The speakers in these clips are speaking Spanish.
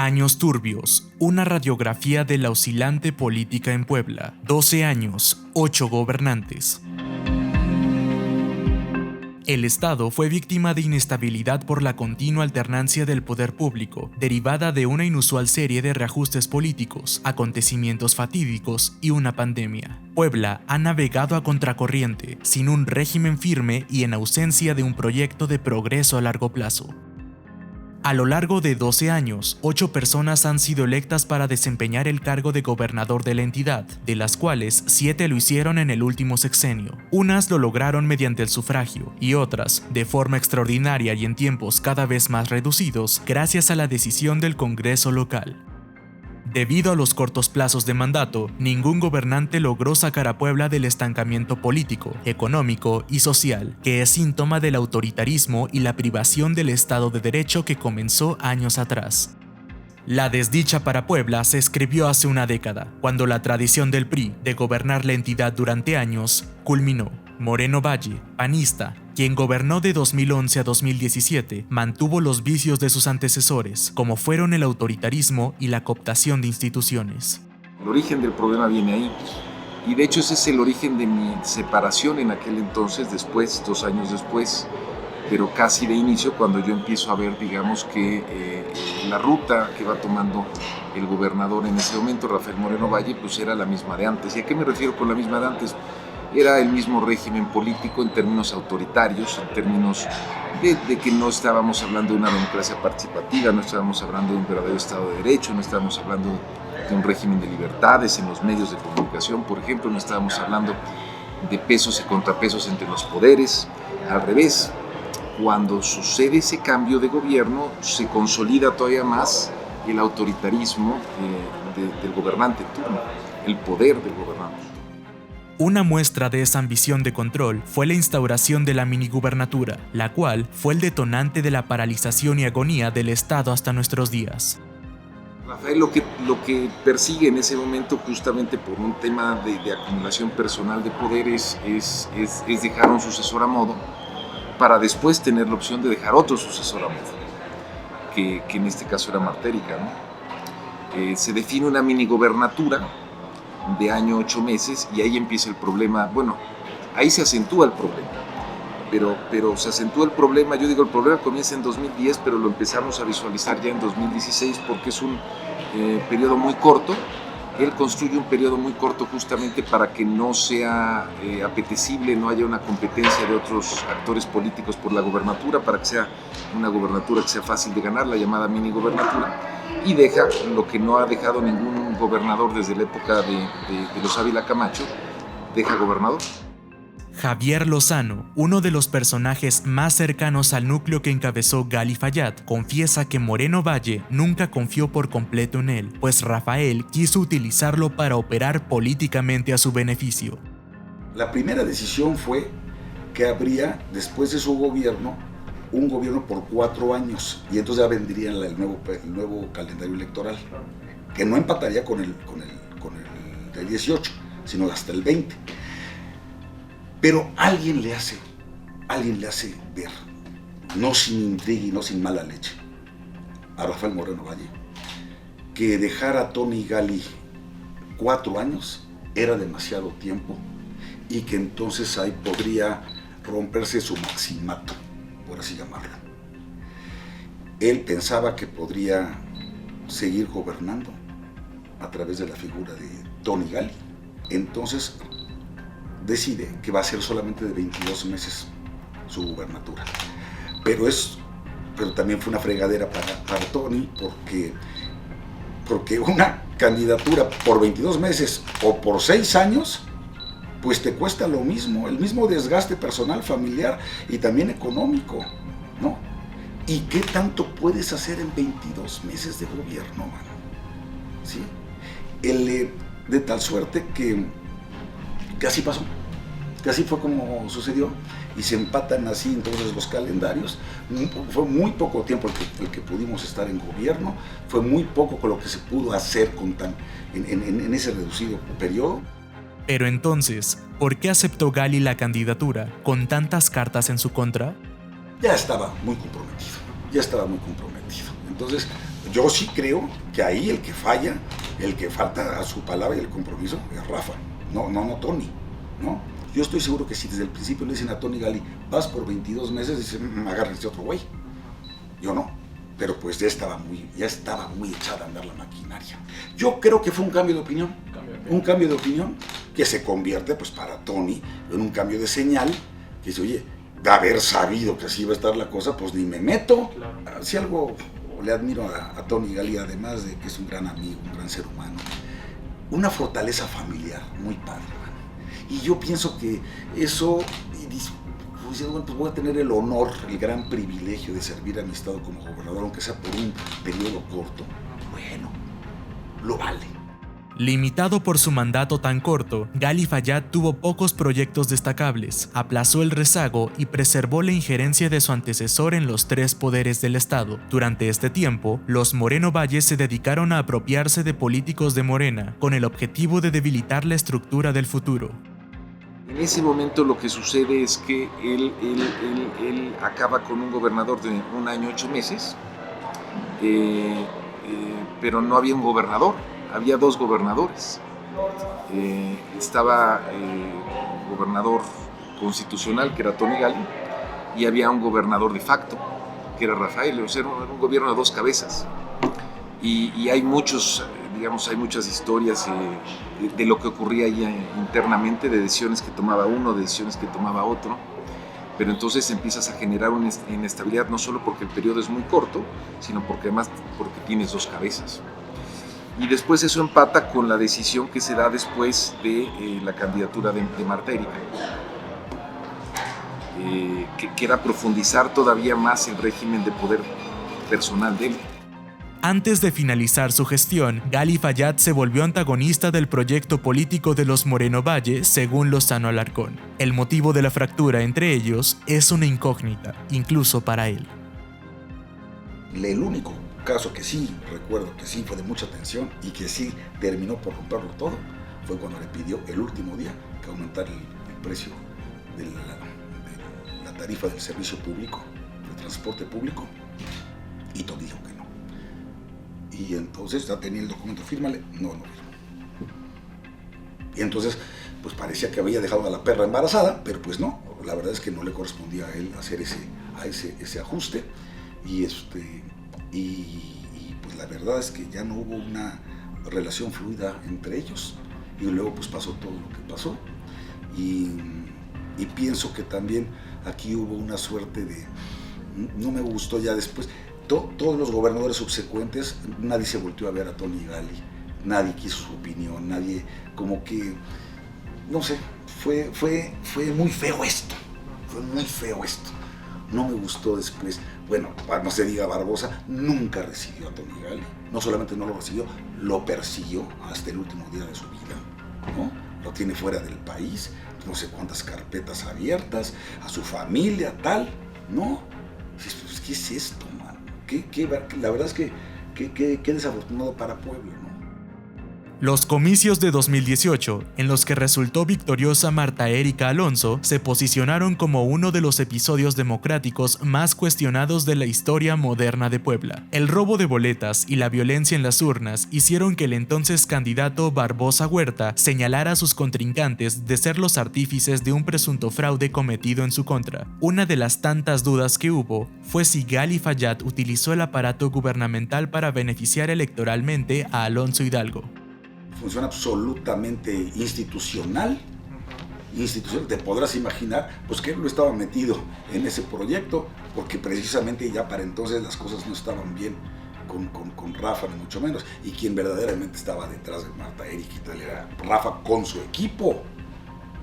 Años turbios, una radiografía de la oscilante política en Puebla. 12 años, 8 gobernantes. El Estado fue víctima de inestabilidad por la continua alternancia del poder público, derivada de una inusual serie de reajustes políticos, acontecimientos fatídicos y una pandemia. Puebla ha navegado a contracorriente, sin un régimen firme y en ausencia de un proyecto de progreso a largo plazo. A lo largo de 12 años, 8 personas han sido electas para desempeñar el cargo de gobernador de la entidad, de las cuales 7 lo hicieron en el último sexenio. Unas lo lograron mediante el sufragio y otras, de forma extraordinaria y en tiempos cada vez más reducidos, gracias a la decisión del Congreso local. Debido a los cortos plazos de mandato, ningún gobernante logró sacar a Puebla del estancamiento político, económico y social, que es síntoma del autoritarismo y la privación del Estado de Derecho que comenzó años atrás. La desdicha para Puebla se escribió hace una década, cuando la tradición del PRI de gobernar la entidad durante años culminó. Moreno Valle, panista, quien gobernó de 2011 a 2017, mantuvo los vicios de sus antecesores, como fueron el autoritarismo y la cooptación de instituciones. El origen del problema viene ahí, y de hecho ese es el origen de mi separación en aquel entonces, después, 2 años después, pero casi de inicio, cuando yo empiezo a ver, digamos, que la ruta que va tomando el gobernador en ese momento, Rafael Moreno Valle, pues era la misma de antes. ¿Y a qué me refiero con la misma de antes? Era el mismo régimen político en términos autoritarios, en términos de que no estábamos hablando de una democracia participativa, no estábamos hablando de un verdadero Estado de Derecho, no estábamos hablando de un régimen de libertades en los medios de comunicación, por ejemplo, no estábamos hablando de pesos y contrapesos entre los poderes. Al revés, cuando sucede ese cambio de gobierno, se consolida todavía más el autoritarismo del gobernante en turno, el poder del gobernante. Una muestra de esa ambición de control fue la instauración de la minigubernatura, la cual fue el detonante de la paralización y agonía del Estado hasta nuestros días. Rafael lo que persigue en ese momento, justamente por un tema de acumulación personal de poderes, es dejar un sucesor a modo, para después tener la opción de dejar otro sucesor a modo, que en este caso era Martérica, ¿no? Se define una minigobernatura de año 8 meses y ahí empieza el problema. Bueno, ahí se acentúa el problema, pero se acentúa el problema. Yo digo, el problema comienza en 2010, pero lo empezamos a visualizar ya en 2016 porque es un periodo muy corto. Él construye un periodo muy corto justamente para que no sea apetecible, no haya una competencia de otros actores políticos por la gobernatura, para que sea una gobernatura que sea fácil de ganar, la llamada mini gobernatura, y deja lo que no ha dejado ningún gobernador desde la época de los Ávila Camacho, deja gobernador. Javier Lozano, uno de los personajes más cercanos al núcleo que encabezó Gali Fayad, confiesa que Moreno Valle nunca confió por completo en él, pues Rafael quiso utilizarlo para operar políticamente a su beneficio. La primera decisión fue que habría, después de su gobierno, un gobierno por 4 años, y entonces ya vendría el nuevo calendario electoral, que no empataría con el del 18, sino hasta el 20. Pero alguien le hace ver, no sin intriga y no sin mala leche, a Rafael Moreno Valle, que dejar a Tony Gali 4 años era demasiado tiempo y que entonces ahí podría romperse su maximato, por así llamarlo. Él pensaba que podría seguir gobernando a través de la figura de Tony Gali. Entonces decide que va a ser solamente de 22 meses su gubernatura. Pero también fue una fregadera para Tony, porque una candidatura por 22 meses o por 6 años, pues te cuesta lo mismo, el mismo desgaste personal, familiar y también económico, ¿no? ¿Y qué tanto puedes hacer en 22 meses de gobierno, mano? ¿Sí? De tal suerte que así pasó, que así fue como sucedió, y se empatan así entonces los calendarios. Fue muy poco tiempo el que pudimos estar en gobierno, fue muy poco con lo que se pudo hacer en ese reducido periodo. Pero entonces, ¿por qué aceptó Gali la candidatura con tantas cartas en su contra? Ya estaba muy comprometido. ya estaba muy comprometido. Entonces, yo sí creo que ahí el que falla, el que falta a su palabra y el compromiso es Rafa, no Tony, ¿no? Yo estoy seguro que si desde el principio le dicen a Tony Gali, vas por 22 meses, dicen, agárrense otro güey. Yo no, pero pues ya estaba muy echada a andar la maquinaria. Yo creo que fue un cambio de opinión, que se convierte, pues para Tony, en un cambio de señal, que dice, oye, de haber sabido que así iba a estar la cosa, pues ni me meto. Claro. Si algo le admiro a Tony Gali, además de que es un gran amigo, un gran ser humano, una fortaleza familiar muy padre, man. Y yo pienso que eso, pues voy a tener el honor, el gran privilegio de servir a mi estado como gobernador, aunque sea por un periodo corto. Bueno, lo vale. Limitado por su mandato tan corto, Gali Fayad tuvo pocos proyectos destacables, aplazó el rezago y preservó la injerencia de su antecesor en los tres poderes del Estado. Durante este tiempo, los Moreno Valle se dedicaron a apropiarse de políticos de Morena, con el objetivo de debilitar la estructura del futuro. En ese momento lo que sucede es que él acaba con un gobernador de 1 año 8 meses, pero no había un gobernador. Había 2 gobernadores. Estaba el gobernador constitucional, que era Tony Gali, y había un gobernador de facto, que era Rafael. O sea, era un gobierno de 2 cabezas. Y hay muchas historias de lo que ocurría ahí internamente, de decisiones que tomaba uno, de decisiones que tomaba otro. Pero entonces empiezas a generar una inestabilidad, no solo porque el periodo es muy corto, sino porque tienes 2 cabezas. Y después eso empata con la decisión que se da después de la candidatura de Marta Erika, que era profundizar todavía más el régimen de poder personal de él. Antes de finalizar su gestión, Gali Fayad se volvió antagonista del proyecto político de los Moreno Valle, según Lozano Alarcón. El motivo de la fractura entre ellos es una incógnita, incluso para él. El único caso que sí recuerdo que sí fue de mucha tensión y que sí terminó por romperlo todo fue cuando le pidió el último día que aumentara el precio de la tarifa del servicio público, del transporte público, y Tony dijo que no. Y entonces ya tenía el documento, fírmale, no firmó. Y entonces pues parecía que había dejado a la perra embarazada, pero pues no, la verdad es que no le correspondía a él hacer ese ajuste, y pues la verdad es que ya no hubo una relación fluida entre ellos, y luego pues pasó todo lo que pasó, y pienso que también aquí hubo una suerte de, no me gustó ya después, todos los gobernadores subsecuentes, nadie se volteó a ver a Tony Gali, nadie quiso su opinión, nadie, como que, no sé, fue muy feo esto, no me gustó después. Bueno, no se diga Barbosa, nunca recibió a Tony Gali, no solamente no lo recibió, lo persiguió hasta el último día de su vida, ¿no? Lo tiene fuera del país, no sé cuántas carpetas abiertas, a su familia, tal, ¿no? Pues, ¿qué es esto, man? La verdad es que qué desafortunado para Puebla, ¿no? Los comicios de 2018, en los que resultó victoriosa Marta Erika Alonso, se posicionaron como uno de los episodios democráticos más cuestionados de la historia moderna de Puebla. El robo de boletas y la violencia en las urnas hicieron que el entonces candidato Barbosa Huerta señalara a sus contrincantes de ser los artífices de un presunto fraude cometido en su contra. Una de las tantas dudas que hubo fue si Gali Fayad utilizó el aparato gubernamental para beneficiar electoralmente a Alonso Hidalgo. Funciona absolutamente institucional, te podrás imaginar, pues que él no estaba metido en ese proyecto, porque precisamente ya para entonces las cosas no estaban bien con Rafa, ni mucho menos, y quien verdaderamente estaba detrás de Marta Erika y tal era Rafa con su equipo,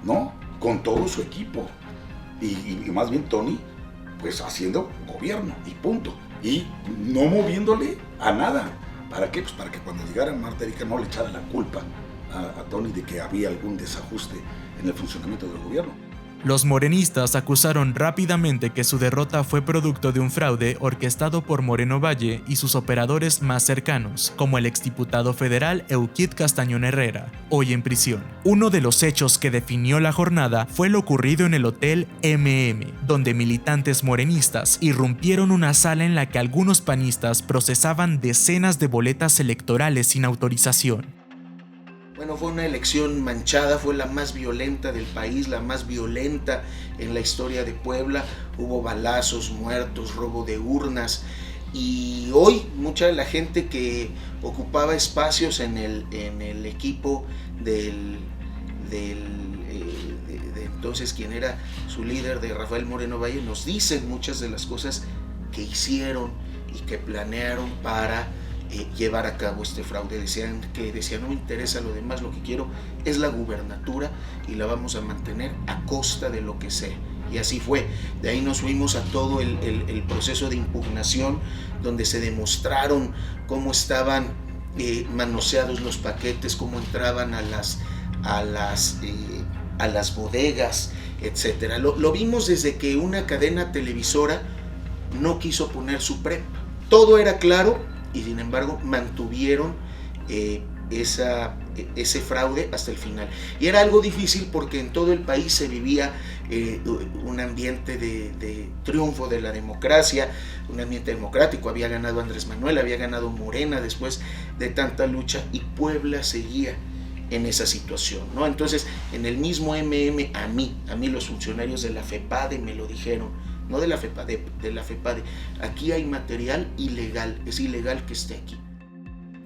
¿no? Con todo su equipo, y más bien Tony, pues haciendo gobierno, y punto, y no moviéndole a nada. ¿Para qué? Pues para que cuando llegara Marta Erika no le echara la culpa a Tony de que había algún desajuste en el funcionamiento del gobierno. Los morenistas acusaron rápidamente que su derrota fue producto de un fraude orquestado por Moreno Valle y sus operadores más cercanos, como el exdiputado federal Euquid Castañón Herrera, hoy en prisión. Uno de los hechos que definió la jornada fue lo ocurrido en el Hotel donde militantes morenistas irrumpieron una sala en la que algunos panistas procesaban decenas de boletas electorales sin autorización. Bueno, fue una elección manchada, fue la más violenta del país, la más violenta en la historia de Puebla. Hubo balazos, muertos, robo de urnas, y hoy mucha de la gente que ocupaba espacios en el equipo de entonces quien era su líder, de Rafael Moreno Valle, nos dicen muchas de las cosas que hicieron y que planearon para llevar a cabo este fraude. Decían, no me interesa lo demás, lo que quiero es la gubernatura y la vamos a mantener a costa de lo que sea. Y así fue. De ahí nos fuimos a todo el proceso de impugnación, donde se demostraron cómo estaban manoseados los paquetes, cómo entraban a las bodegas, etcétera. Lo vimos desde que una cadena televisora no quiso poner su PREP. Todo era claro, y sin embargo mantuvieron ese fraude hasta el final. Y era algo difícil porque en todo el país se vivía un ambiente de triunfo de la democracia, un ambiente democrático. Había ganado Andrés Manuel, había ganado Morena después de tanta lucha, y Puebla seguía en esa situación, ¿no? Entonces, en el mismo a mí los funcionarios de la FEPADE me lo dijeron, no de la FEPADE, de la FEPADE: aquí hay material ilegal, es ilegal que esté aquí.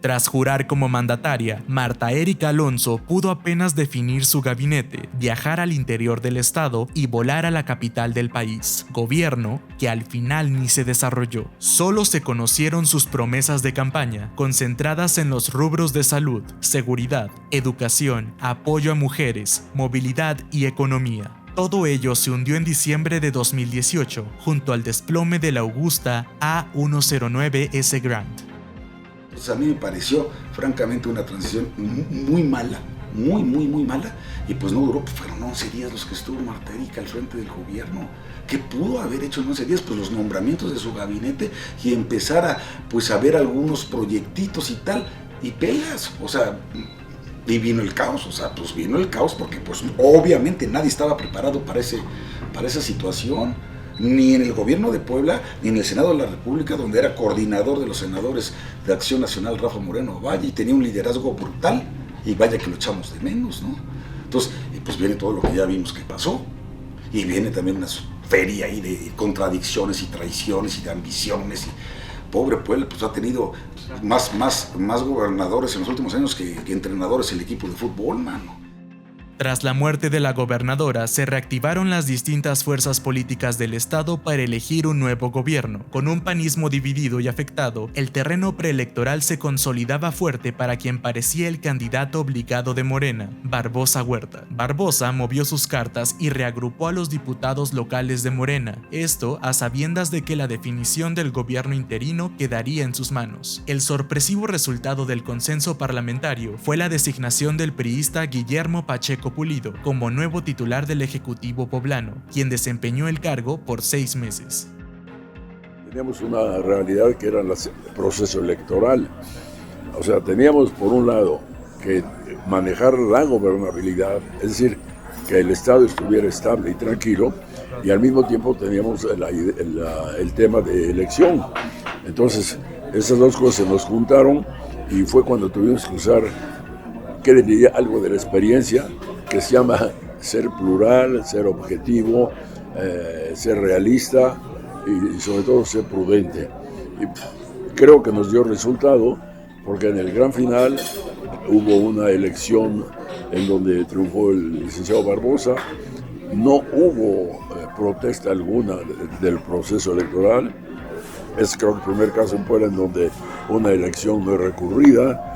Tras jurar como mandataria, Marta Erika Alonso pudo apenas definir su gabinete, viajar al interior del estado y volar a la capital del país. Gobierno que al final ni se desarrolló. Solo se conocieron sus promesas de campaña, concentradas en los rubros de salud, seguridad, educación, apoyo a mujeres, movilidad y economía. Todo ello se hundió en diciembre de 2018, junto al desplome de la augusta A109S Grant. Entonces a mí me pareció francamente una transición muy mala, muy mala, y pues no duró, fueron 11 días los que estuvo Marta Erika al frente del gobierno. ¿Qué pudo haber hecho en 11 días? Pues los nombramientos de su gabinete y empezar a ver algunos proyectitos y tal, y pelas, o sea... Y vino el caos, porque pues obviamente nadie estaba preparado para esa situación, ni en el gobierno de Puebla, ni en el Senado de la República, donde era coordinador de los senadores de Acción Nacional Rafa Moreno Valle, y tenía un liderazgo brutal, y vaya que lo echamos de menos, ¿no? Entonces, pues viene todo lo que ya vimos que pasó, y viene también una feria ahí de contradicciones y traiciones y de ambiciones, y pobre Puebla pues ha tenido más gobernadores en los últimos años que entrenadores el equipo de fútbol, mano. Tras la muerte de la gobernadora, se reactivaron las distintas fuerzas políticas del estado para elegir un nuevo gobierno. Con un panismo dividido y afectado, el terreno preelectoral se consolidaba fuerte para quien parecía el candidato obligado de Morena, Barbosa Huerta. Barbosa movió sus cartas y reagrupó a los diputados locales de Morena, esto a sabiendas de que la definición del gobierno interino quedaría en sus manos. El sorpresivo resultado del consenso parlamentario fue la designación del priista Guillermo Pacheco Pulido como nuevo titular del Ejecutivo poblano, quien desempeñó el cargo por 6 meses. Teníamos una realidad que era el proceso electoral. O sea, teníamos por un lado que manejar la gobernabilidad, es decir, que el Estado estuviera estable y tranquilo, y al mismo tiempo teníamos el tema de elección. Entonces, esas dos cosas se nos juntaron y fue cuando tuvimos que usar, que diría, algo de la experiencia, que se llama ser plural, ser objetivo, ser realista y sobre todo ser prudente. Y creo que nos dio resultado, porque en el gran final hubo una elección en donde triunfó el licenciado Barbosa. No hubo protesta alguna del proceso electoral. Es creo que el primer caso en Puebla en donde una elección no es recurrida,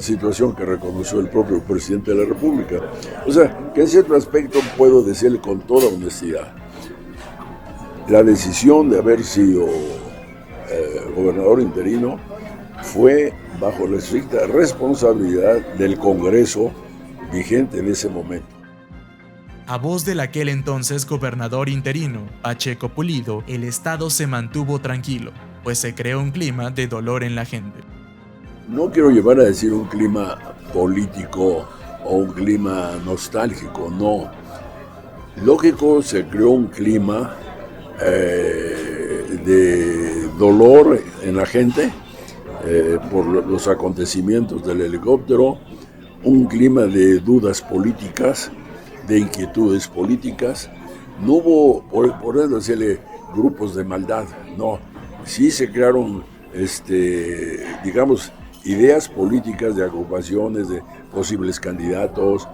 situación que reconoció el propio presidente de la República. O sea, que en cierto aspecto puedo decirle con toda honestidad, la decisión de haber sido gobernador interino fue bajo la estricta responsabilidad del Congreso vigente en ese momento. A voz del aquel entonces gobernador interino, Pacheco Pulido, el estado se mantuvo tranquilo, pues se creó un clima de dolor en la gente. No quiero llevar a decir un clima político o un clima nostálgico, no. Lógico, se creó un clima de dolor en la gente por los acontecimientos del helicóptero, un clima de dudas políticas, de inquietudes políticas. No hubo, por eso decirle, grupos de maldad, no. Sí se crearon, digamos, ideas políticas de agrupaciones, de posibles candidatos,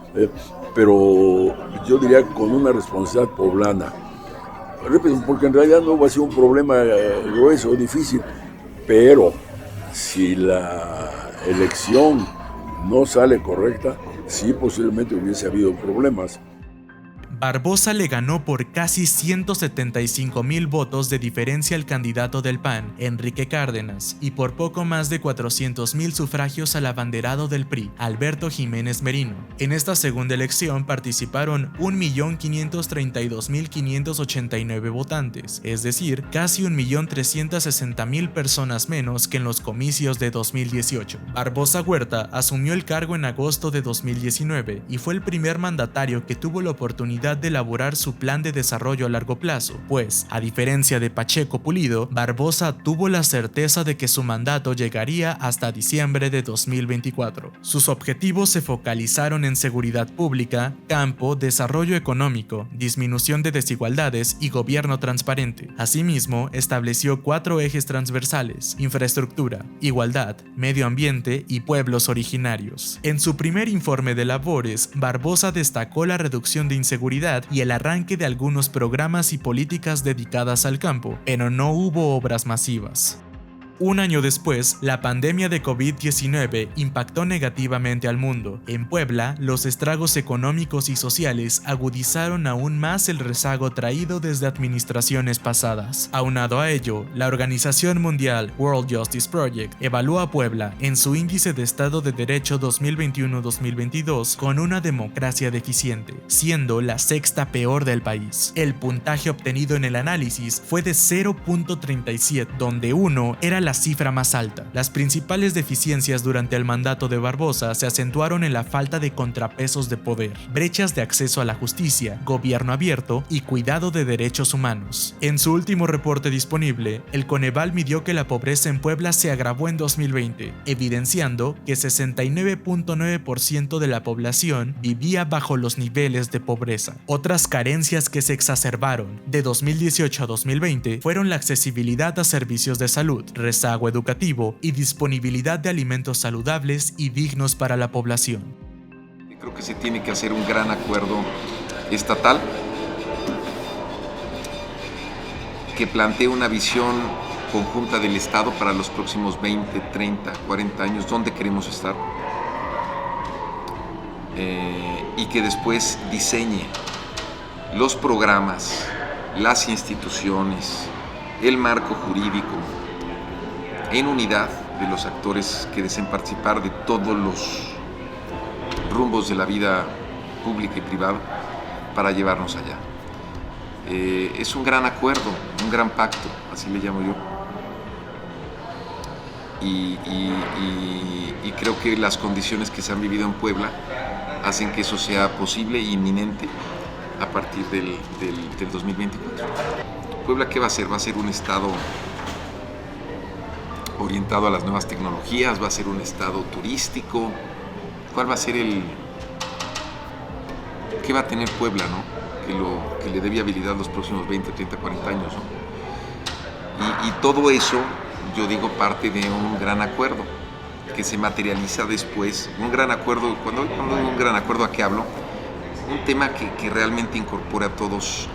pero yo diría con una responsabilidad poblana. Porque en realidad no va a ser un problema grueso, difícil, pero si la elección no sale correcta, sí posiblemente hubiese habido problemas. Barbosa le ganó por casi 175,000 votos de diferencia al candidato del PAN, Enrique Cárdenas, y por poco más de 400,000 sufragios al abanderado del PRI, Alberto Jiménez Merino. En esta segunda elección participaron 1,532,589 votantes, es decir, casi 1,360,000 personas menos que en los comicios de 2018. Barbosa Huerta asumió el cargo en agosto de 2019 y fue el primer mandatario que tuvo la oportunidad de elaborar su plan de desarrollo a largo plazo, pues, a diferencia de Pacheco Pulido, Barbosa tuvo la certeza de que su mandato llegaría hasta diciembre de 2024. Sus objetivos se focalizaron en seguridad pública, campo, desarrollo económico, disminución de desigualdades y gobierno transparente. Asimismo, estableció 4 ejes transversales: infraestructura, igualdad, medio ambiente y pueblos originarios. En su primer informe de labores, Barbosa destacó la reducción de inseguridad y el arranque de algunos programas y políticas dedicadas al campo, pero no hubo obras masivas. Un año después, la pandemia de COVID-19 impactó negativamente al mundo. En Puebla, los estragos económicos y sociales agudizaron aún más el rezago traído desde administraciones pasadas. Aunado a ello, la Organización Mundial World Justice Project evaluó a Puebla en su Índice de Estado de Derecho 2021-2022 con una democracia deficiente, siendo la 6ª peor del país. El puntaje obtenido en el análisis fue de 0.37, donde 1 era la cifra más alta. Las principales deficiencias durante el mandato de Barbosa se acentuaron en la falta de contrapesos de poder, brechas de acceso a la justicia, gobierno abierto y cuidado de derechos humanos. En su último reporte disponible, el Coneval midió que la pobreza en Puebla se agravó en 2020, evidenciando que 69.9% de la población vivía bajo los niveles de pobreza. Otras carencias que se exacerbaron de 2018 a 2020 fueron la accesibilidad a servicios de salud, rezago educativo y disponibilidad de alimentos saludables y dignos para la población. Creo que se tiene que hacer un gran acuerdo estatal que plantee una visión conjunta del Estado para los próximos 20, 30, 40 años, dónde queremos estar, y que después diseñe los programas, las instituciones, el marco jurídico, en unidad de los actores que deseen participar de todos los rumbos de la vida pública y privada para llevarnos allá. Es un gran acuerdo, un gran pacto, así le llamo yo. Y creo que las condiciones que se han vivido en Puebla hacen que eso sea posible e inminente a partir del 2024. ¿Puebla qué va a ser? Va a ser un estado orientado a las nuevas tecnologías, va a ser un estado turístico. ¿Cuál va a ser qué va a tener Puebla, ¿no? Que le dé viabilidad los próximos 20, 30, 40 años, ¿no? Y todo eso, yo digo, parte de un gran acuerdo que se materializa después. Un gran acuerdo, cuando digo un gran acuerdo, ¿a qué hablo? Un tema que realmente incorpore a todos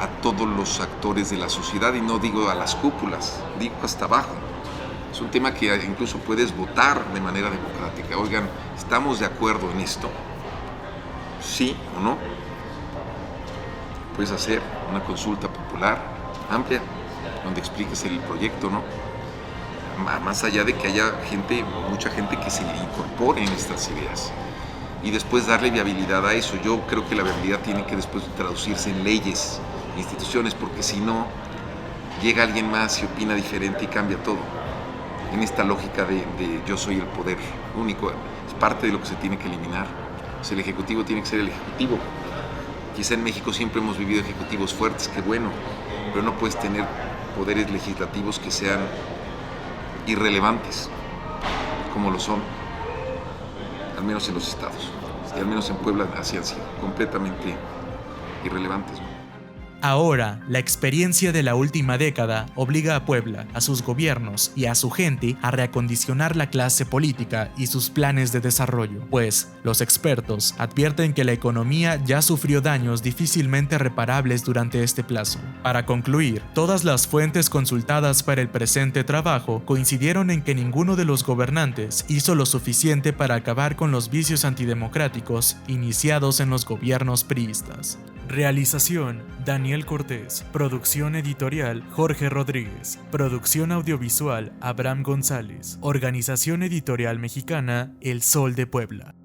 los actores de la sociedad, y no digo a las cúpulas, digo hasta abajo. Es un tema que incluso puedes votar de manera democrática. Oigan, ¿estamos de acuerdo en esto? ¿Sí o no? Puedes hacer una consulta popular amplia donde expliques el proyecto, ¿no? Más allá de que haya mucha gente que se incorpore en estas ideas. y después darle viabilidad a eso. Yo creo que la viabilidad tiene que después traducirse en leyes, instituciones, porque si no, llega alguien más y opina diferente y cambia todo. En esta lógica de yo soy el poder único, es parte de lo que se tiene que eliminar. Pues el Ejecutivo tiene que ser el Ejecutivo. Quizá en México siempre hemos vivido ejecutivos fuertes, qué bueno, pero no puedes tener poderes legislativos que sean irrelevantes, como lo son, al menos en los estados, y al menos en Puebla así han sido, completamente irrelevantes. Ahora, la experiencia de la última década obliga a Puebla, a sus gobiernos y a su gente a reacondicionar la clase política y sus planes de desarrollo, pues los expertos advierten que la economía ya sufrió daños difícilmente reparables durante este plazo. Para concluir, todas las fuentes consultadas para el presente trabajo coincidieron en que ninguno de los gobernantes hizo lo suficiente para acabar con los vicios antidemocráticos iniciados en los gobiernos priistas. Realización: Daniel Cortés. Producción editorial: Jorge Rodríguez. Producción audiovisual: Abraham González. Organización editorial mexicana: El Sol de Puebla.